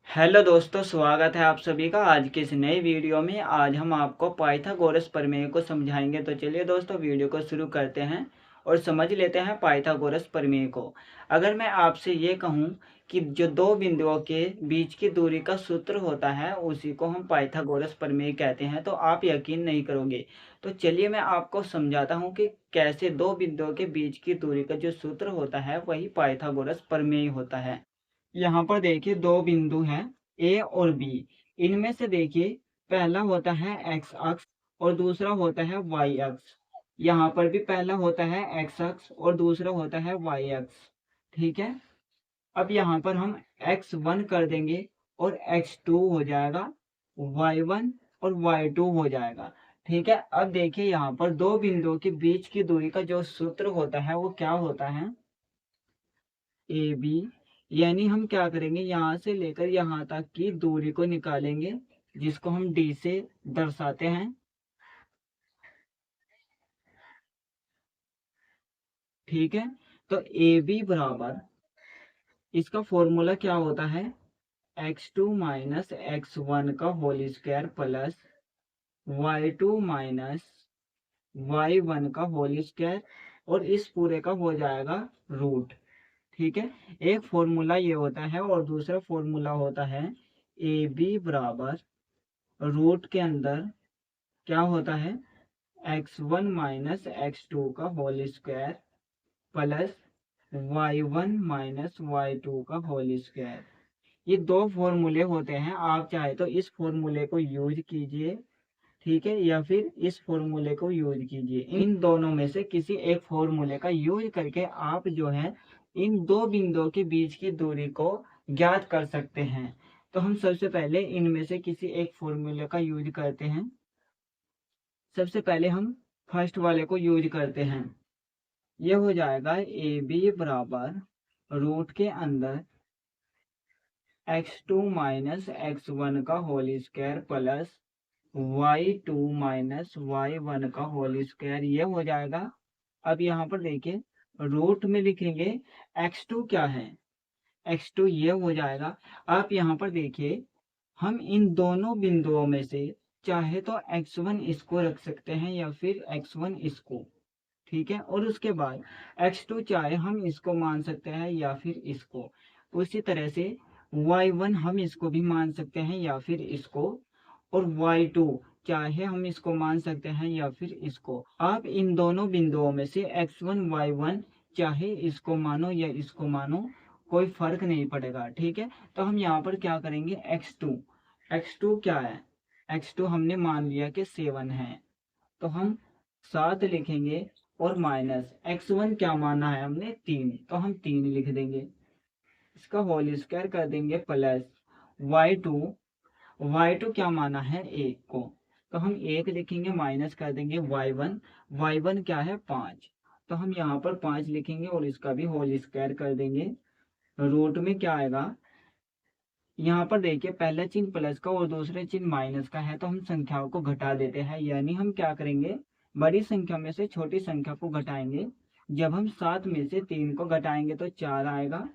Hello दोस्तों, स्वागत है आप सभी का आज के इस नए वीडियो में। आज हम आपको पाइथागोरस प्रमेय को समझाएंगे। तो चलिए दोस्तों, वीडियो को शुरू करते हैं और समझ लेते हैं पाइथागोरस प्रमेय को। अगर मैं आपसे ये कहूँ कि जो दो बिंदुओं के बीच की दूरी का सूत्र होता है उसी को हम पाइथागोरस प्रमेय कहते हैं, तो आप यकीन नहीं करोगे। तो चलिए मैं आपको समझाता हूँ कि कैसे दो बिंदुओं के बीच की दूरी का जो सूत्र होता है वही पाइथागोरस प्रमेय होता है। यहाँ पर देखिए दो बिंदु हैं ए और बी। इनमें से देखिए पहला होता है एक्स अक्ष और दूसरा होता है वाई अक्ष। यहाँ पर भी पहला होता है एक्स अक्ष और दूसरा होता है वाई अक्ष। ठीक है। अब यहाँ पर हम x1 कर देंगे और x2 हो जाएगा, y1 और y2 हो जाएगा। ठीक है। अब देखिए यहाँ पर दो बिंदुओं के बीच की दूरी का जो सूत्र होता है वो क्या होता है, ए बी। यानी हम क्या करेंगे, यहाँ से लेकर यहाँ तक की दूरी को निकालेंगे जिसको हम डी से दर्शाते हैं। ठीक है। तो ए बी बराबर, इसका फॉर्मूला क्या होता है, x2 माइनस एक्स वन का whole square plus y2 minus y1 का होल स्क्वायर और इस पूरे का हो जाएगा रूट। ठीक है। एक फॉर्मूला ये होता है और दूसरा फॉर्मूला होता है ए बी बराबर रूट के अंदर क्या होता है, x1 माइनस x2 का whole square plus y1 minus y2 का होल स्क्वायर। ये दो फॉर्मूले होते हैं। आप चाहे तो इस फॉर्मूले को यूज कीजिए, ठीक है, या फिर इस फॉर्मूले को यूज कीजिए। इन दोनों में से किसी एक फॉर्मूले का यूज करके आप जो है इन दो बिंदुओं के बीच की दूरी को ज्ञात कर सकते हैं। तो हम सबसे पहले इनमें से किसी एक फॉर्मूले का यूज करते हैं। सबसे पहले हम फर्स्ट वाले को यूज करते हैं। ये हो जाएगा ए बी बराबर रूट के अंदर x2 माइनस एक्स वन का whole square plus y2 minus y1 का होल स्क्वायर, ये हो जाएगा। अब यहाँ पर देखिए रूट में लिखेंगे x2 क्या है, x2 ये हो जाएगा। आप यहाँ पर देखिए हम इन दोनों बिंदुओं में से चाहे तो x1 इसको रख सकते हैं या फिर x1 इसको। ठीक है। और उसके बाद x2 चाहे हम इसको मान सकते हैं या फिर इसको। उसी तरह से y1 हम इसको भी मान सकते हैं या फिर इसको। और y2 चाहे हम इसको मान सकते हैं या फिर इसको। आप इन दोनों बिंदुओं में से x1 y1 चाहे इसको मानो या इसको मानो, कोई फर्क नहीं पड़ेगा। ठीक है। तो हम यहाँ पर क्या करेंगे, x2 क्या है, x2 हमने मान लिया कि 7 है, तो हम 7 लिखेंगे और माइनस x1 क्या माना है हमने 3, तो हम 3 लिख देंगे। इसका होल स्क्वायर कर देंगे प्लस y2, y2 क्या माना है 1 को, तो हम 1 लिखेंगे, माइनस कर देंगे y1, y1 क्या है 5, तो हम यहाँ पर 5 लिखेंगे और इसका भी होल स्क्वायर कर देंगे। रूट में क्या आएगा, यहाँ पर देखिए पहला चिन्ह प्लस का और दूसरा चिन्ह माइनस का है, तो हम संख्याओं को घटा देते हैं। यानी हम क्या करेंगे, बड़ी संख्या में से छोटी संख्या को घटाएंगे। जब हम 7 में से 3 को घटाएंगे तो 4 आएगा।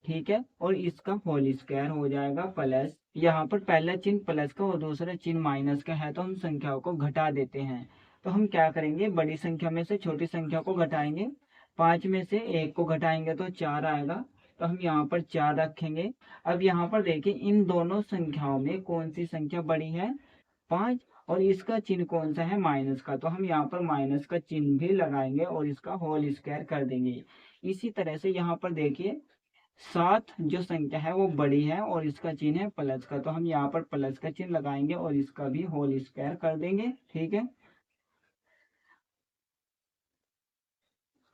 ठीक है। और इसका होल स्क्वायर हो जाएगा प्लस, यहाँ पर पहला चिन्ह प्लस का और दूसरा चिन्ह माइनस का है, तो हम संख्याओं को घटा देते हैं। तो हम क्या करेंगे, बड़ी संख्या में से छोटी संख्या को घटाएंगे। 5 में से 1 को घटाएंगे तो 4 आएगा, तो हम यहाँ पर 4 रखेंगे। अब यहाँ पर देखिए इन दोनों संख्याओं में कौन सी संख्या बड़ी है, 5, और इसका चिन्ह कौन सा है, माइनस का, तो हम यहाँ पर माइनस का चिन्ह भी लगाएंगे और इसका होल स्क्वायर कर देंगे। इसी तरह से यहाँ पर देखिए 7 जो संख्या है वो बड़ी है और इसका चिन्ह है प्लस का, तो हम यहाँ पर प्लस का चिन्ह लगाएंगे और इसका भी होल स्क्वायर कर देंगे। ठीक है।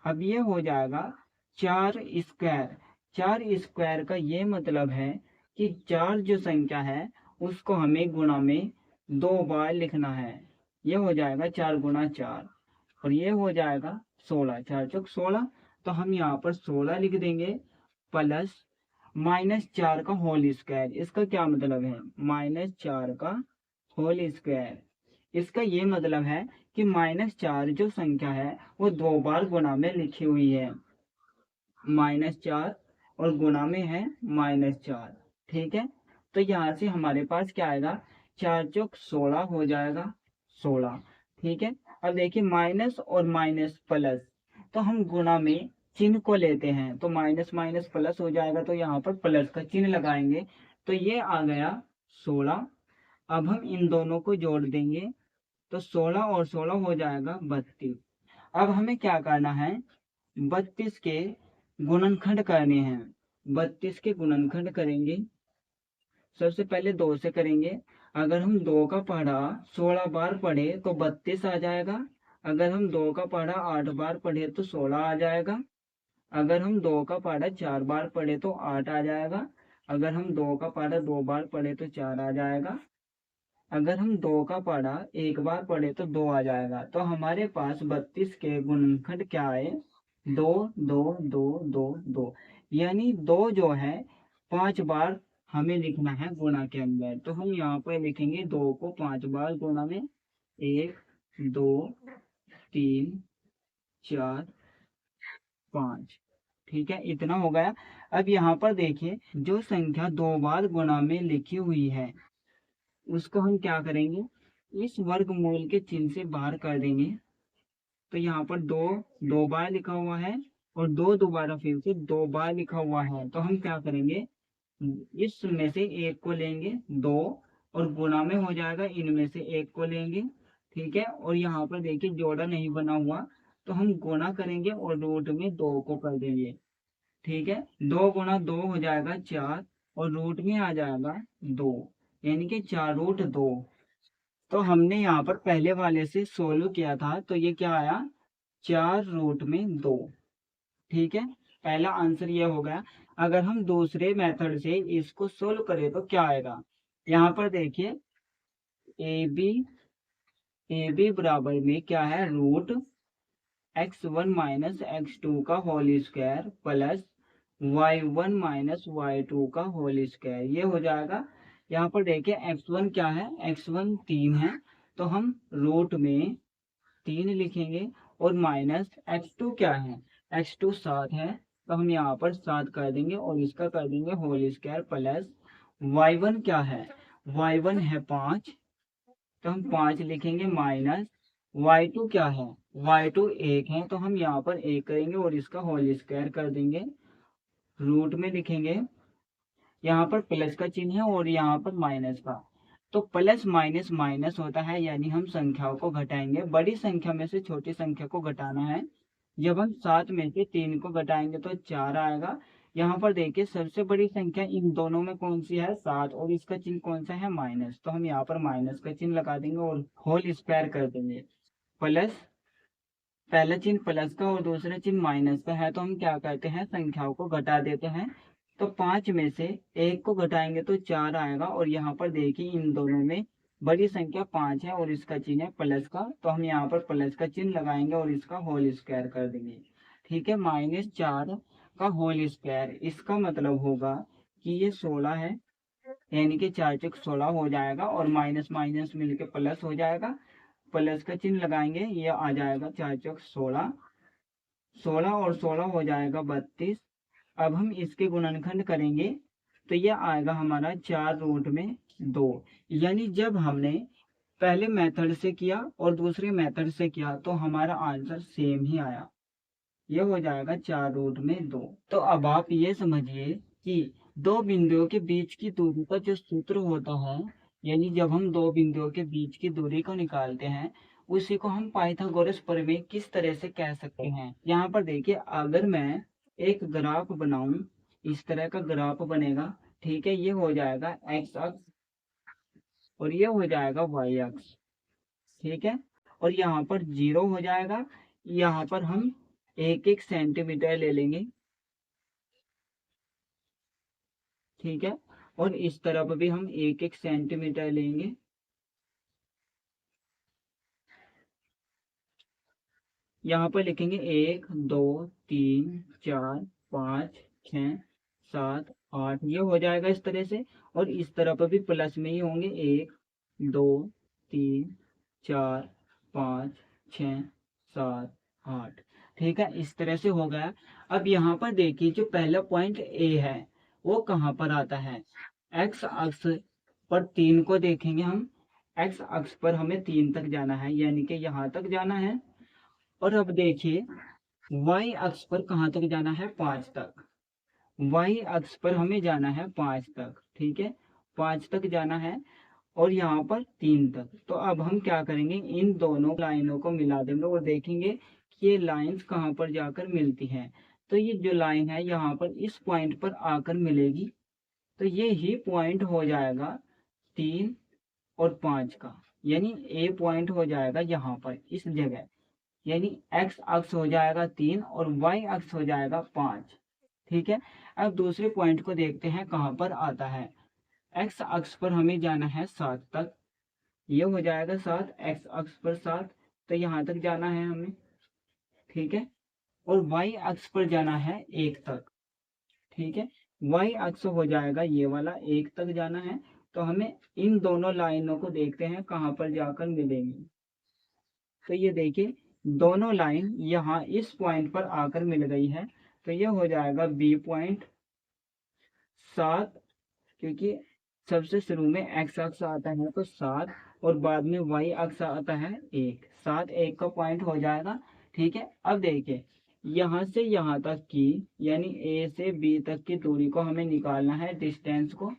अब ये हो जाएगा 4 स्क्वायर। 4 स्क्वायर का ये मतलब है कि 4 जो संख्या है उसको हमें गुणा में 2 बार लिखना है। ये हो जाएगा 4 गुणा 4 और ये हो जाएगा 16, 4 चौक 16, तो हम यहाँ पर 16 लिख देंगे प्लस -4 का होल स्क्वायर। इसका क्या मतलब है, -4 का होल स्क्वायर। इसका ये मतलब है कि -4 जो संख्या है वो 2 बार गुणा में लिखी हुई है, -4 और गुणा में है -4। ठीक है। तो यहाँ से हमारे पास क्या आएगा, 4 चौक 16 हो जाएगा 16। ठीक है, अब देखिए माइनस और माइनस प्लस, तो हम गुणा में चिन्ह को लेते हैं, तो माइनस माइनस प्लस हो जाएगा, तो यहाँ पर प्लस का चिन्ह लगाएंगे, तो ये आ गया 16। अब हम इन दोनों को जोड़ देंगे, तो 16 और 16 हो जाएगा 32। अब हमें क्या करना है, 32 के गुणनखंड करने हैं। 32 के गुणनखंड करेंगे, सबसे पहले 2 से करेंगे। अगर हम 2 का पढ़ा 16 बार पढ़े तो 32 आ जाएगा। अगर हम 2 का पढ़ा 8 बार पढ़े तो 16 आ जाएगा। अगर हम 2 का पढ़ा 4 बार पढ़े तो 8 आ जाएगा। अगर हम 2 का पढ़ा 2 बार पढ़े तो 4 आ जाएगा। अगर हम 2 का पढ़ा 1 बार पढ़े तो 2 आ जाएगा। तो हमारे पास 32 के गुणनखंड क्या है, 2 2 2 2 2, यानी 2 जो है 5 बार हमें लिखना है गुणा के अंदर। तो हम यहाँ पर लिखेंगे 2 को 5 बार गुणा में, 1 2 3 4 5। ठीक है, इतना हो गया। अब यहाँ पर देखिए जो संख्या 2 बार गुणा में लिखी हुई है उसको हम क्या करेंगे, इस वर्गमूल के चिन्ह से बाहर कर देंगे। तो यहाँ पर 2 2 बार लिखा हुआ है और 2 दोबारा फिर से 2 बार लिखा हुआ है, तो हम क्या करेंगे, इसमें से एक को लेंगे 2 और गुणा में हो जाएगा, इनमें से एक को लेंगे। ठीक है, और यहाँ पर देखिए जोड़ा नहीं बना हुआ, तो हम गुणा करेंगे और रूट में 2 को कर देंगे। ठीक है, 2 गुणा 2 हो जाएगा 4 और रूट में आ जाएगा 2, यानी कि 4 रूट 2। तो हमने यहाँ पर पहले वाले से सोल्व किया था, तो ये क्या आया, 4 रूट में 2। ठीक है, पहला आंसर ये हो गया। अगर हम दूसरे मेथड से इसको सोल्व करें तो क्या आएगा, यहाँ पर देखिए ए बी बराबर में क्या है, रूट x1 माइनस x2 का whole square plus y1 minus y2 का होल स्क्वायर, ये हो जाएगा। यहाँ पर देखिए x1 क्या है, x1 3 है, तो हम रूट में 3 लिखेंगे, और माइनस x2 क्या है, x2 7 है, तो हम यहाँ पर 7 कर देंगे और इसका कर देंगे होल स्क्वायर प्लस y1 क्या है, y1 है 5, तो हम 5 लिखेंगे, माइनस y2 क्या है, y2 1 है, तो हम यहाँ पर 1 करेंगे और इसका होल स्क्वायर कर देंगे, रूट में लिखेंगे, यहाँ पर प्लस का चिन्ह है और यहाँ पर माइनस का, तो प्लस माइनस माइनस होता है, यानी हम संख्याओं को घटाएंगे, बड़ी संख्या में से छोटी संख्या को घटाना है। जब हम 7 में से 3 को घटाएंगे तो 4 आएगा। यहाँ पर देखिए सबसे बड़ी संख्या इन दोनों में कौन सी है, 7, और इसका चिन्ह कौन सा है, माइनस, तो हम यहाँ पर माइनस का चिन्ह लगा देंगे और होल स्क्वायर कर देंगे। प्लस, पहला चिन्ह प्लस का और दूसरा चिन्ह माइनस का है, तो हम क्या करते हैं, संख्याओं को घटा देते हैं। तो 5 में से 1 को घटाएंगे तो 4 आएगा, और यहाँ पर देखिए इन दोनों में बड़ी संख्या 5 है और इसका चिन्ह है प्लस का, तो हम यहाँ पर प्लस का चिन्ह लगाएंगे और इसका होल स्क्वायर कर देंगे। ठीक है, -4 का होल स्क्वायर, इसका मतलब होगा कि ये 16 है, यानी कि 4 चौक 16 हो जाएगा, और माइनस माइनस मिलके प्लस हो जाएगा, प्लस का चिन्ह लगाएंगे, ये आ जाएगा 4 चौक 16, 16 और 16 हो जाएगा 32। अब हम इसके गुणनखंड करेंगे, तो ये आएगा हमारा 4 रूट में 2, यानी जब हमने पहले मेथड से किया और दूसरे मेथड से किया तो हमारा आंसर सेम ही आया, ये हो जाएगा 4 रूट में 2। तो अब आप ये समझिए कि दो बिंदुओं के बीच की दूरी का जो सूत्र होता है, यानी जब हम दो बिंदुओं के बीच की दूरी को निकालते हैं, उसी को हम पाइथागोरस प्रमेय किस तरह से कह सकते हैं। यहाँ पर देखिए अगर मैं एक ग्राफ बनाऊं, इस तरह का ग्राफ बनेगा, ठीक है, ये हो जाएगा एक्स अक्ष और ये हो जाएगा वाई अक्ष। ठीक है, और यहाँ पर 0 हो जाएगा, यहाँ पर हम 1-1 सेंटीमीटर ले लेंगे। ठीक है, और इस तरफ भी हम 1-1 सेंटीमीटर लेंगे। यहाँ पर लिखेंगे 1 2 3 4 5 6 7 8, ये हो जाएगा इस तरह से, और इस तरफ भी प्लस में ही होंगे, 1 2 3 4 5 6 7 8। ठीक है, इस तरह से हो गया। अब यहाँ पर देखिए जो पहला पॉइंट ए है वो कहाँ पर आता है, एक्स अक्ष पर 3 को देखेंगे हम। एक्स अक्ष पर हमें 3 तक जाना है, यानी कि यहाँ तक जाना है। और अब देखिए वाई अक्ष पर कहाँ तक जाना है, 5 तक। वाई अक्ष पर हमें जाना है 5 तक, ठीक है, 5 तक जाना है। और यहाँ पर 3 तक। तो अब हम क्या करेंगे, इन दोनों लाइनों को मिला देंगे और देखेंगे कि ये लाइंस कहाँ पर जाकर मिलती हैं। तो ये जो लाइन है यहाँ पर इस पॉइंट पर आकर मिलेगी। तो ये ही पॉइंट हो जाएगा 3 और 5 का, यानी ए पॉइंट हो जाएगा यहाँ पर इस जगह। यानी एक्स अक्ष हो जाएगा 3 और वाई अक्ष हो जाएगा 5। ठीक है। अब दूसरे पॉइंट को देखते हैं कहाँ पर आता है। एक्स अक्ष पर हमें जाना है 7 तक, ये हो जाएगा 7, एक्स अक्ष पर 7, तो यहाँ तक जाना है हमें, ठीक है। और वाई अक्ष पर जाना है 1 तक, ठीक है, वाई अक्ष हो जाएगा ये वाला, 1 तक जाना है। तो हमें इन दोनों लाइनों को देखते हैं कहाँ पर जाकर मिलेंगी। तो ये देखिए दोनों लाइन यहाँ इस पॉइंट पर आकर मिल गई है। तो ये हो जाएगा बी पॉइंट 7, क्योंकि सबसे शुरू में एक्स अक्ष आता है तो 7 और बाद में वाई अक्ष आता है 1, 7 1 का पॉइंट हो जाएगा, ठीक है। अब देखिए यहाँ से यहाँ तक की, यानी ए से बी तक की दूरी को हमें निकालना है, डिस्टेंस को,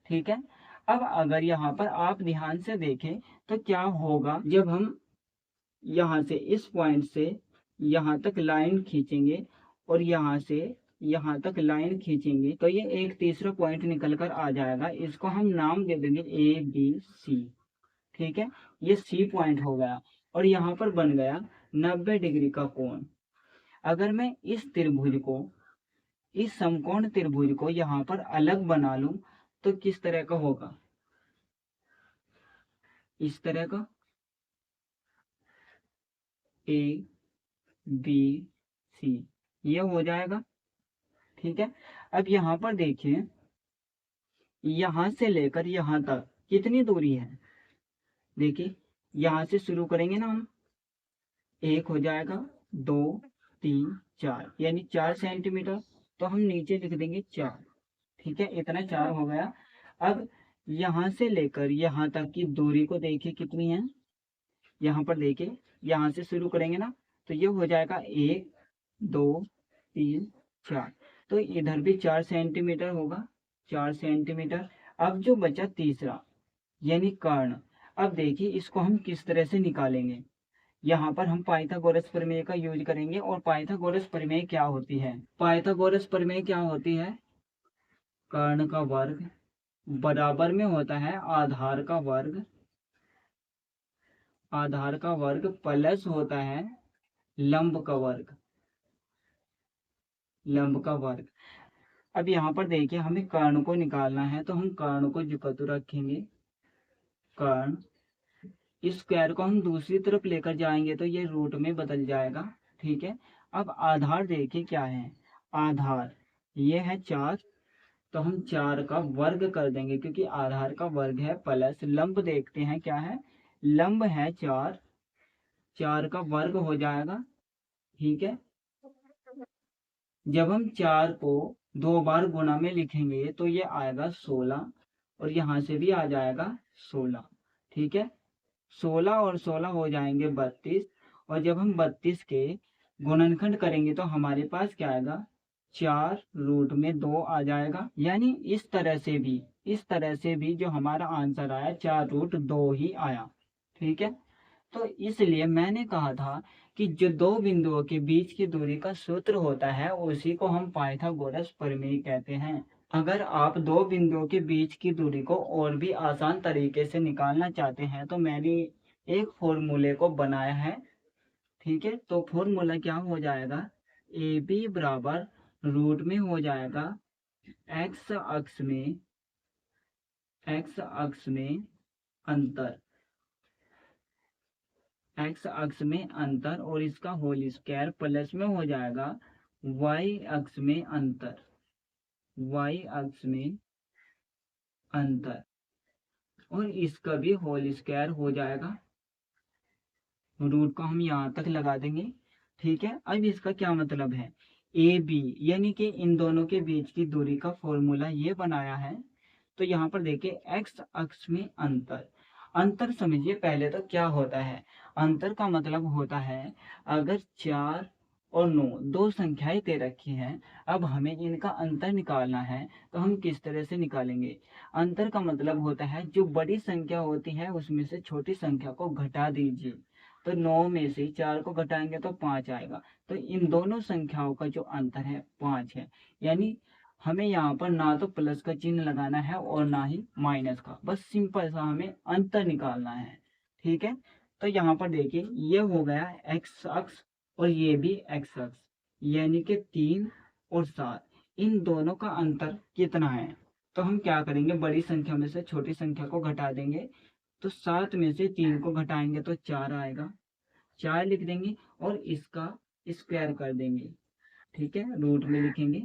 ठीक है। अब अगर यहाँ पर आप ध्यान से देखें तो क्या होगा, जब हम यहाँ से इस पॉइंट से यहाँ तक लाइन खींचेंगे और यहाँ से यहाँ तक लाइन खींचेंगे तो ये एक तीसरा पॉइंट निकल कर आ जाएगा। इसको हम नाम दे देंगे ए बी सी, ठीक है। ये सी पॉइंट हो गया और यहाँ पर बन गया 90 डिग्री का कोण। अगर मैं इस त्रिभुज को, इस समकोण त्रिभुज को यहाँ पर अलग बना लूं तो किस तरह का होगा, इस तरह का, ए बी सी, ये हो जाएगा, ठीक है। अब यहाँ पर देखिए यहाँ से लेकर यहाँ तक कितनी दूरी है, देखिए यहाँ से शुरू करेंगे ना हम, 1 हो जाएगा, 2 3 4, यानी 4 सेंटीमीटर। तो हम नीचे लिख देंगे 4, ठीक है, इतना 4 हो गया। अब यहाँ से लेकर यहाँ तक की दूरी को देखिए कितनी है, यहाँ पर देखिए यहाँ से शुरू करेंगे ना तो ये हो जाएगा 1 2 3 4, तो इधर भी 4 सेंटीमीटर होगा, 4 सेंटीमीटर। अब जो बचा तीसरा यानी कर्ण, अब देखिए इसको हम किस तरह से निकालेंगे। यहाँ पर हम पाइथागोरस प्रमेय का यूज करेंगे। और पाइथागोरस प्रमेय क्या होती है, पाइथागोरस प्रमेय क्या होती है, कर्ण का वर्ग बराबर में होता है आधार का वर्ग, आधार का वर्ग प्लस होता है लंब का वर्ग, लंब का वर्ग। अब यहाँ पर देखिए हमें कर्ण को निकालना है तो हम कर्ण को जुकतु रखेंगे, कर्ण, इस स्क्वायर को हम दूसरी तरफ लेकर जाएंगे तो ये रूट में बदल जाएगा, ठीक है। अब आधार देखिए क्या है, आधार ये है 4, तो हम 4 का वर्ग कर देंगे क्योंकि आधार का वर्ग है, प्लस लंब देखते हैं क्या है, लंब है 4, 4 का वर्ग हो जाएगा, ठीक है। जब हम 4 को 2 बार गुणा में लिखेंगे तो ये आएगा 16 और यहाँ से भी आ जाएगा 16, ठीक है। 16 और 16 हो जाएंगे 32 और जब हम 32 के गुणनखंड करेंगे तो हमारे पास क्या आएगा, 4 रूट में 2 आ जाएगा। यानी इस तरह से भी, इस तरह से भी जो हमारा आंसर आया 4 रूट 2 ही आया, ठीक है। तो इसलिए मैंने कहा था कि जो दो बिंदुओं के बीच की दूरी का सूत्र होता है उसी को हम पाइथागोरस प्रमेय कहते हैं। अगर आप दो बिंदुओं के बीच की दूरी को और भी आसान तरीके से निकालना चाहते हैं तो मैंने एक फॉर्मूले को बनाया है, ठीक है। तो फॉर्मूला क्या हो जाएगा, ए बी बराबर रूट में हो जाएगा एक्स अक्ष में, एक्स अक्ष में अंतर, एक्स अक्ष में अंतर और इसका होल स्क्वायर प्लस में हो जाएगा वाई अक्ष में अंतर, वाई अक्ष में अंतर और इसका भी होल स्क्वायर हो जाएगा। रूट को हम यहाँ तक लगा देंगे, ठीक है। अब इसका क्या मतलब है, ए बी यानी कि इन दोनों के बीच की दूरी का फॉर्मूला ये बनाया है। तो यहाँ पर देखिए एक्स अक्ष में अंतर। अंतर समझिए पहले तो क्या होता है। अंतर का मतलब होता है अगर 4 और 9 दो संख्याएं दे रखी हैं, अब हमें इनका अंतर निकालना है तो हम किस तरह से निकालेंगे। अंतर का मतलब होता है जो बड़ी संख्या होती है उसमें से छोटी संख्या को घटा दीजिए। तो 9 में से 4 को घटाएंगे तो 5 आएगा। तो इन दोनों संख्याओं का जो अंतर है 5 है। यानी हमें यहाँ पर ना तो प्लस का चिन्ह लगाना है और ना ही माइनस का, बस सिंपल सा हमें अंतर निकालना है। ठीक है, तो यहाँ पर देखिए ये हो गया एक्स अक्ष और ये भी एक्स अक्ष, यानी कि 3 और 7, इन दोनों का अंतर कितना है। तो हम क्या करेंगे, बड़ी संख्या में से छोटी संख्या को घटा देंगे। तो 7 में से 3 को घटाएंगे तो 4 आएगा, 4 लिख देंगे और इसका स्क्वायर कर देंगे। ठीक है, रूट में लिखेंगे,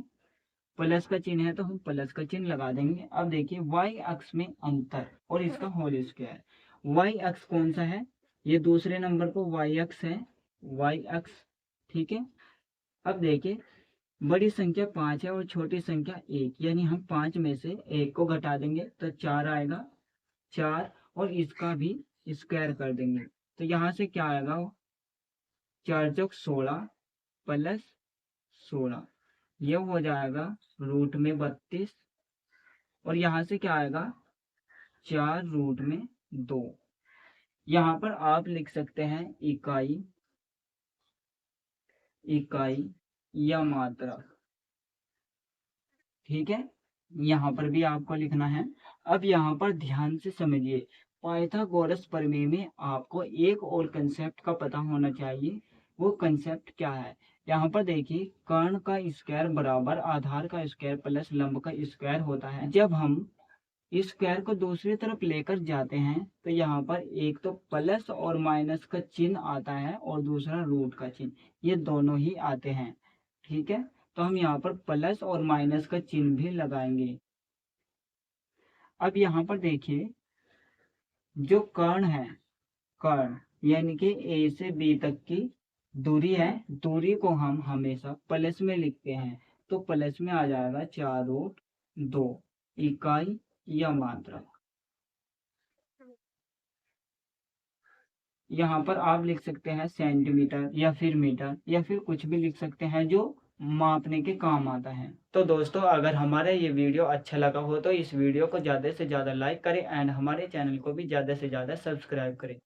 प्लस का चिन्ह है तो हम प्लस का चिन्ह लगा देंगे। अब देखिए वाई अक्ष में अंतर और इसका होल स्क्वायर। वाई अक्ष कौन सा है, ये दूसरे नंबर को वाई अक्ष है, वाई अक्ष। ठीक है, अब देखिए बड़ी संख्या 5 है और छोटी संख्या 1, यानी हम 5 में से 1 को घटा देंगे तो 4 आएगा, 4 और इसका भी स्क्वायर कर देंगे। तो यहाँ से क्या आएगा, 4 चौक 16 प्लस 16, ये हो जाएगा रूट में 32 और यहाँ से क्या आएगा 4 रूट में 2। यहाँ पर आप लिख सकते हैं इकाई, इकाई या मात्रा। ठीक है, यहाँ पर भी आपको लिखना है। अब यहाँ पर ध्यान से समझिए, पाइथागोरस प्रमेय में आपको एक और कंसेप्ट का पता होना चाहिए। वो कंसेप्ट क्या है, यहाँ पर देखिए कर्ण का स्क्वायर बराबर आधार का स्क्वायर प्लस लंब का स्क्वायर होता है। जब हम स्क्वायर को दूसरी तरफ लेकर जाते हैं तो यहाँ पर एक तो प्लस और माइनस का चिन्ह आता है और दूसरा रूट का चिन्ह, ये दोनों ही आते हैं। ठीक है, तो हम यहाँ पर प्लस और माइनस का चिन्ह भी लगाएंगे। अब यहाँ पर देखिए जो कर्ण है, कर्ण यानी कि ए से बी तक की दूरी है, दूरी को हम हमेशा प्लस में लिखते हैं। तो प्लस में आ जाएगा 4 रूट 2, इकाई या मात्रा। यहाँ पर आप लिख सकते हैं सेंटीमीटर या फिर मीटर या फिर कुछ भी लिख सकते हैं जो मापने के काम आता है। तो दोस्तों अगर हमारा ये वीडियो अच्छा लगा हो तो इस वीडियो को ज़्यादा से ज़्यादा लाइक करें एंड हमारे चैनल को भी ज़्यादा से ज़्यादा सब्सक्राइब करें।